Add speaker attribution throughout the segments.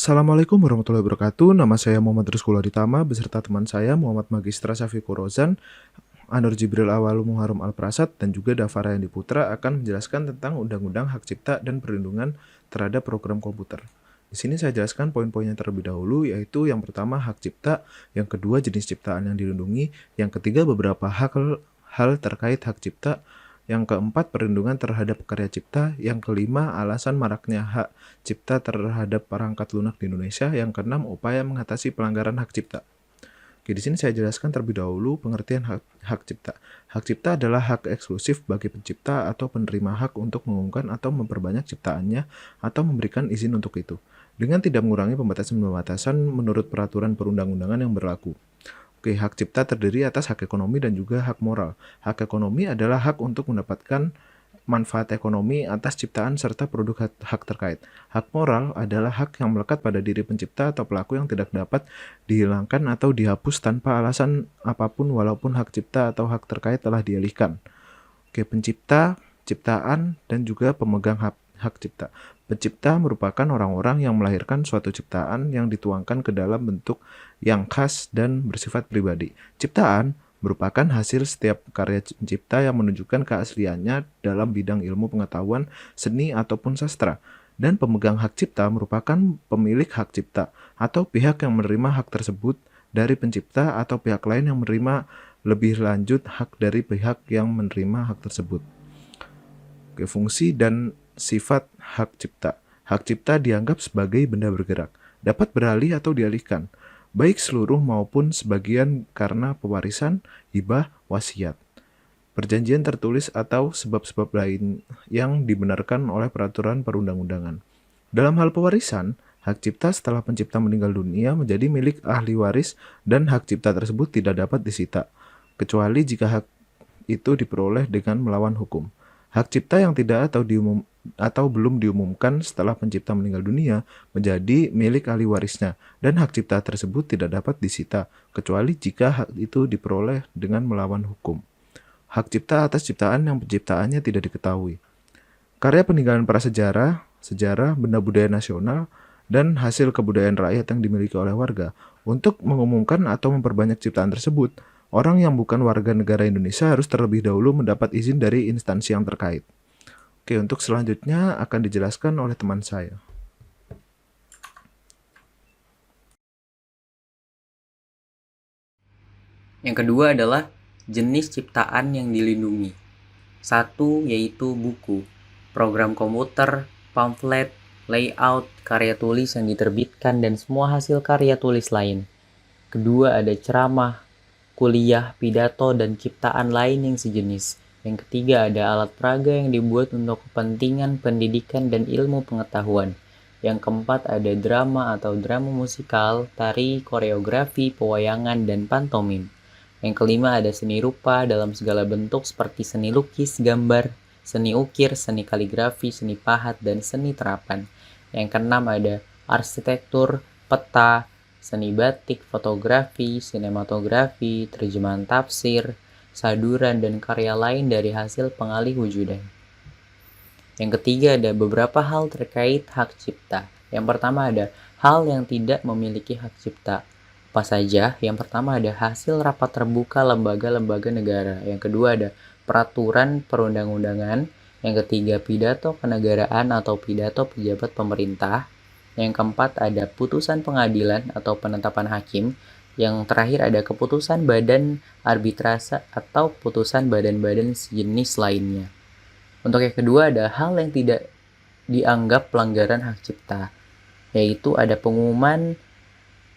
Speaker 1: Assalamualaikum warahmatullahi wabarakatuh. Nama saya Muhammad Rizkulo Ditama beserta teman saya Muhammad Magistra Syafiqur Rozan, Anur Jibril Awal Muharram Al-Prasad, dan juga Dafara Yandi Putra akan menjelaskan tentang Undang-Undang Hak Cipta dan Perlindungan Terhadap Program Komputer. Di sini saya jelaskan poin-poinnya terlebih dahulu, yaitu yang pertama hak cipta, yang kedua jenis ciptaan yang dilindungi, yang ketiga beberapa hal terkait hak cipta, yang keempat perlindungan terhadap karya cipta, yang kelima alasan maraknya hak cipta terhadap perangkat lunak di Indonesia, yang keenam upaya mengatasi pelanggaran hak cipta. Oke, di sini saya jelaskan terlebih dahulu pengertian hak cipta. Hak cipta adalah hak eksklusif bagi pencipta atau penerima hak untuk mengumumkan atau memperbanyak ciptaannya atau memberikan izin untuk itu, dengan tidak mengurangi pembatasan-pembatasan menurut peraturan perundang-undangan yang berlaku. Oke, hak cipta terdiri atas hak ekonomi dan juga hak moral. Hak ekonomi adalah hak untuk mendapatkan manfaat ekonomi atas ciptaan serta produk hak terkait. Hak moral adalah hak yang melekat pada diri pencipta atau pelaku yang tidak dapat dihilangkan atau dihapus tanpa alasan apapun walaupun hak cipta atau hak terkait telah dialihkan. Oke, pencipta, ciptaan, dan juga pemegang hak cipta. Pencipta merupakan orang-orang yang melahirkan suatu ciptaan yang dituangkan ke dalam bentuk yang khas dan bersifat pribadi. Ciptaan merupakan hasil setiap karya pencipta yang menunjukkan keasliannya dalam bidang ilmu pengetahuan, seni, ataupun sastra. Dan pemegang hak cipta merupakan pemilik hak cipta atau pihak yang menerima hak tersebut dari pencipta atau pihak lain yang menerima lebih lanjut hak dari pihak yang menerima hak tersebut. Oke, fungsi dan sifat hak cipta. Hak cipta dianggap sebagai benda bergerak, dapat beralih atau dialihkan, baik seluruh maupun sebagian karena pewarisan, hibah, wasiat, perjanjian tertulis atau sebab-sebab lain yang dibenarkan oleh peraturan perundang-undangan. Dalam hal pewarisan, hak cipta setelah pencipta meninggal dunia menjadi milik ahli waris dan hak cipta tersebut tidak dapat disita, kecuali jika hak itu diperoleh dengan melawan hukum. Hak cipta yang tidak atau belum diumumkan setelah pencipta meninggal dunia menjadi milik ahli warisnya, dan hak cipta tersebut tidak dapat disita, kecuali jika hak itu diperoleh dengan melawan hukum. Hak cipta atas ciptaan yang penciptaannya tidak diketahui. Karya peninggalan prasejarah, sejarah, benda budaya nasional, dan hasil kebudayaan rakyat yang dimiliki oleh warga. Untuk mengumumkan atau memperbanyak ciptaan tersebut, orang yang bukan warga negara Indonesia harus terlebih dahulu mendapat izin dari instansi yang terkait. Oke, untuk selanjutnya akan dijelaskan oleh teman saya.
Speaker 2: Yang kedua adalah jenis ciptaan yang dilindungi. Satu yaitu buku, program komputer, pamflet, layout, karya tulis yang diterbitkan, dan semua hasil karya tulis lain. Kedua ada ceramah, kuliah, pidato, dan ciptaan lain yang sejenis. Yang ketiga ada alat peraga yang dibuat untuk kepentingan pendidikan dan ilmu pengetahuan. Yang keempat ada drama atau drama musikal, tari, koreografi, pewayangan, dan pantomim. Yang kelima ada seni rupa dalam segala bentuk seperti seni lukis, gambar, seni ukir, seni kaligrafi, seni pahat, dan seni terapan. Yang keenam ada arsitektur, peta, seni batik, fotografi, sinematografi, terjemahan tafsir, saduran, dan karya lain dari hasil pengalih wujudan. Yang ketiga ada beberapa hal terkait hak cipta. Yang pertama ada hal yang tidak memiliki hak cipta. Apa saja? Yang pertama ada hasil rapat terbuka lembaga-lembaga negara. Yang kedua ada peraturan perundang-undangan. Yang ketiga pidato kenegaraan atau pidato pejabat pemerintah. Yang keempat ada putusan pengadilan atau penetapan hakim. Yang terakhir ada keputusan badan arbitrase atau putusan badan-badan sejenis lainnya. Untuk yang kedua ada hal yang tidak dianggap pelanggaran hak cipta, yaitu ada pengumuman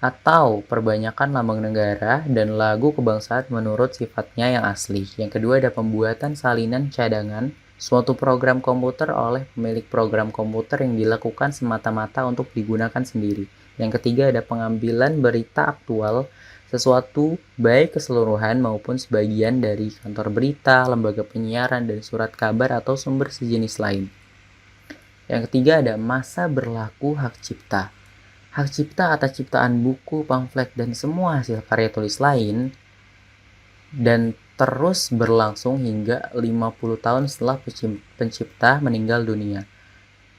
Speaker 2: atau perbanyakan lambang negara dan lagu kebangsaan menurut sifatnya yang asli. Yang kedua ada pembuatan salinan cadangan suatu program komputer oleh pemilik program komputer yang dilakukan semata-mata untuk digunakan sendiri. Yang ketiga ada pengambilan berita aktual sesuatu baik keseluruhan maupun sebagian dari kantor berita, lembaga penyiaran, dan surat kabar atau sumber sejenis lain. Yang ketiga ada masa berlaku hak cipta. Hak cipta atas ciptaan buku, pamflet, dan semua hasil karya tulis lain dan terus berlangsung hingga 50 tahun setelah pencipta meninggal dunia.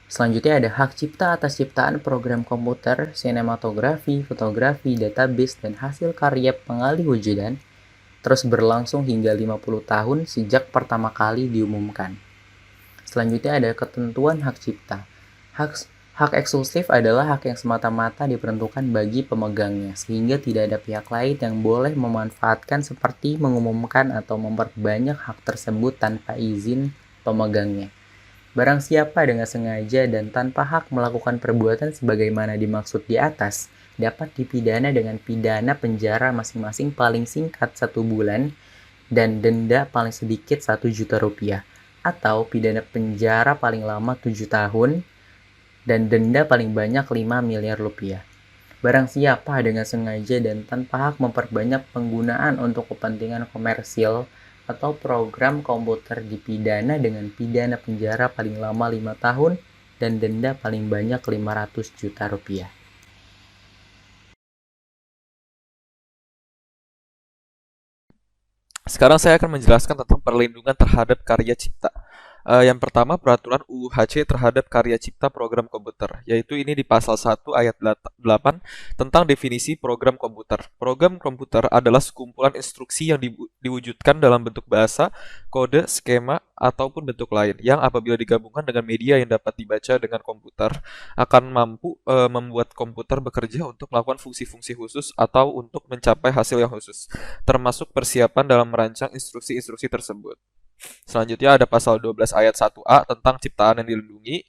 Speaker 2: Selanjutnya ada hak cipta atas ciptaan program komputer, sinematografi, fotografi, database, dan hasil karya pengalih wujudan terus berlangsung hingga 50 tahun sejak pertama kali diumumkan. Selanjutnya ada ketentuan hak cipta. Hak eksklusif adalah hak yang semata-mata diperuntukkan bagi pemegangnya, sehingga tidak ada pihak lain yang boleh memanfaatkan seperti mengumumkan atau memperbanyak hak tersebut tanpa izin pemegangnya. Barang siapa dengan sengaja dan tanpa hak melakukan perbuatan sebagaimana dimaksud di atas, dapat dipidana dengan pidana penjara masing-masing paling singkat 1 bulan dan denda paling sedikit 1 juta rupiah, atau pidana penjara paling lama 7 tahun dan denda paling banyak 5 miliar rupiah. Barang siapa dengan sengaja dan tanpa hak memperbanyak penggunaan untuk kepentingan komersil atau program komputer dipidana dengan pidana penjara paling lama 5 tahun dan denda paling banyak 500 juta rupiah.
Speaker 3: Sekarang saya akan menjelaskan tentang perlindungan terhadap karya cipta. Yang pertama, peraturan UU-HC terhadap karya cipta program komputer, yaitu ini di pasal 1 ayat 8 tentang definisi program komputer. Program komputer adalah sekumpulan instruksi yang diwujudkan dalam bentuk bahasa, kode, skema, ataupun bentuk lain, yang apabila digabungkan dengan media yang dapat dibaca dengan komputer, akan mampu membuat komputer bekerja untuk melakukan fungsi-fungsi khusus atau untuk mencapai hasil yang khusus, termasuk persiapan dalam merancang instruksi-instruksi tersebut. Selanjutnya ada pasal 12 ayat 1A tentang ciptaan yang dilindungi.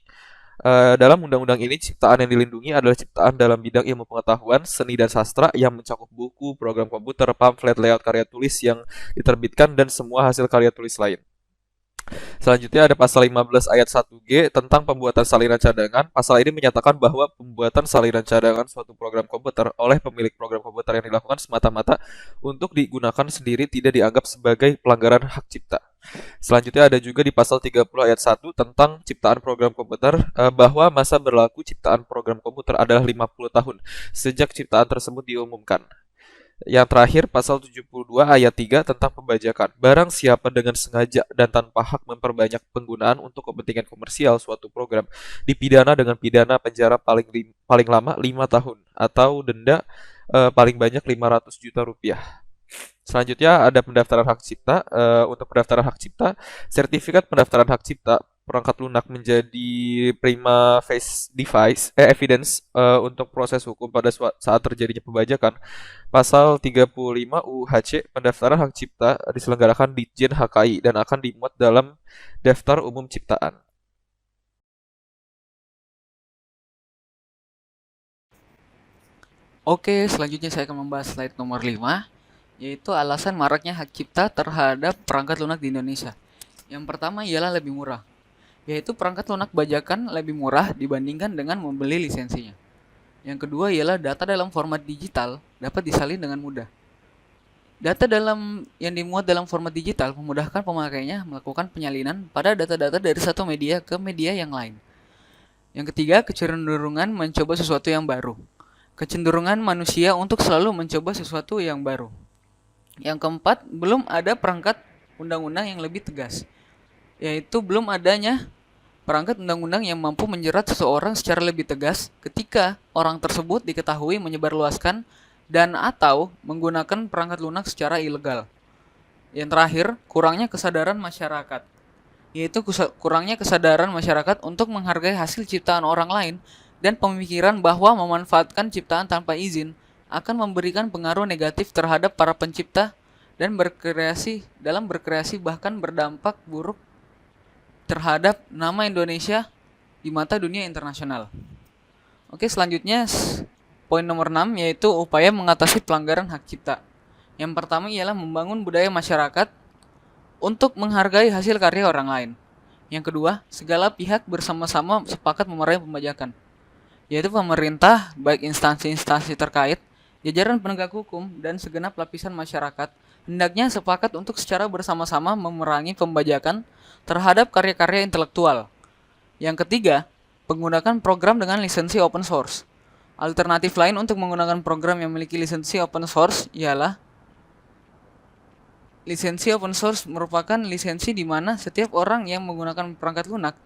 Speaker 3: Dalam undang-undang ini, ciptaan yang dilindungi adalah ciptaan dalam bidang ilmu pengetahuan, seni dan sastra yang mencakup buku, program komputer, pamflet, layout karya tulis yang diterbitkan, dan semua hasil karya tulis lain. Selanjutnya ada pasal 15 ayat 1G tentang pembuatan salinan cadangan. Pasal ini menyatakan bahwa pembuatan salinan cadangan suatu program komputer oleh pemilik program komputer yang dilakukan semata-mata untuk digunakan sendiri tidak dianggap sebagai pelanggaran hak cipta. Selanjutnya ada juga di pasal 30 ayat 1 tentang ciptaan program komputer bahwa masa berlaku ciptaan program komputer adalah 50 tahun sejak ciptaan tersebut diumumkan. Yang terakhir, pasal 72 ayat 3 tentang pembajakan. Barang siapa dengan sengaja dan tanpa hak memperbanyak penggunaan untuk kepentingan komersial suatu program, dipidana dengan pidana penjara paling lama 5 tahun atau denda paling banyak 500 juta rupiah. Selanjutnya ada pendaftaran hak cipta. Untuk pendaftaran hak cipta, sertifikat pendaftaran hak cipta perangkat lunak menjadi prima facie evidence untuk proses hukum pada saat terjadinya pembajakan. Pasal 35 UU-HC, pendaftaran hak cipta diselenggarakan di Ditjen HKI dan akan dimuat dalam daftar umum ciptaan.
Speaker 4: Oke, selanjutnya saya akan membahas slide nomor 5, yaitu alasan maraknya hak cipta terhadap perangkat lunak di Indonesia. Yang pertama ialah lebih murah, yaitu perangkat lunak bajakan lebih murah dibandingkan dengan membeli lisensinya. Yang kedua ialah data dalam format digital dapat disalin dengan mudah. Data yang dimuat dalam format digital memudahkan pemakainya melakukan penyalinan pada data-data dari satu media ke media yang lain. Yang ketiga, kecenderungan mencoba sesuatu yang baru. Kecenderungan manusia untuk selalu mencoba sesuatu yang baru. Yang keempat, belum ada perangkat undang-undang yang lebih tegas, yaitu belum adanya perangkat undang-undang yang mampu menjerat seseorang secara lebih tegas ketika orang tersebut diketahui menyebarluaskan dan atau menggunakan perangkat lunak secara ilegal. Yang terakhir, kurangnya kesadaran masyarakat, yaitu kurangnya kesadaran masyarakat untuk menghargai hasil ciptaan orang lain dan pemikiran bahwa memanfaatkan ciptaan tanpa izin akan memberikan pengaruh negatif terhadap para pencipta dan berkreasi bahkan berdampak buruk terhadap nama Indonesia di mata dunia internasional. Oke, selanjutnya poin nomor 6 yaitu upaya mengatasi pelanggaran hak cipta. Yang pertama ialah membangun budaya masyarakat untuk menghargai hasil karya orang lain. Yang kedua, segala pihak bersama-sama sepakat memerangi pembajakan, yaitu pemerintah, baik instansi-instansi terkait, jajaran penegak hukum, dan segenap lapisan masyarakat hendaknya sepakat untuk secara bersama-sama memerangi pembajakan terhadap karya-karya intelektual. Yang ketiga, menggunakan program dengan lisensi open source. Alternatif lain untuk menggunakan program yang memiliki lisensi open source ialah lisensi open source merupakan lisensi di mana setiap orang yang menggunakan perangkat lunak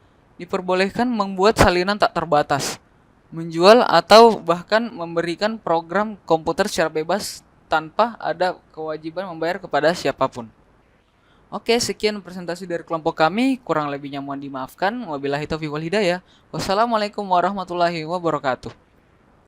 Speaker 4: diperbolehkan membuat salinan tak terbatas, menjual atau bahkan memberikan program komputer secara bebas tanpa ada kewajiban membayar kepada siapapun. Oke, sekian presentasi dari kelompok kami. Kurang lebihnya mohon dimaafkan. Wabillahi taufiq wal hidayah. Wassalamualaikum warahmatullahi wabarakatuh.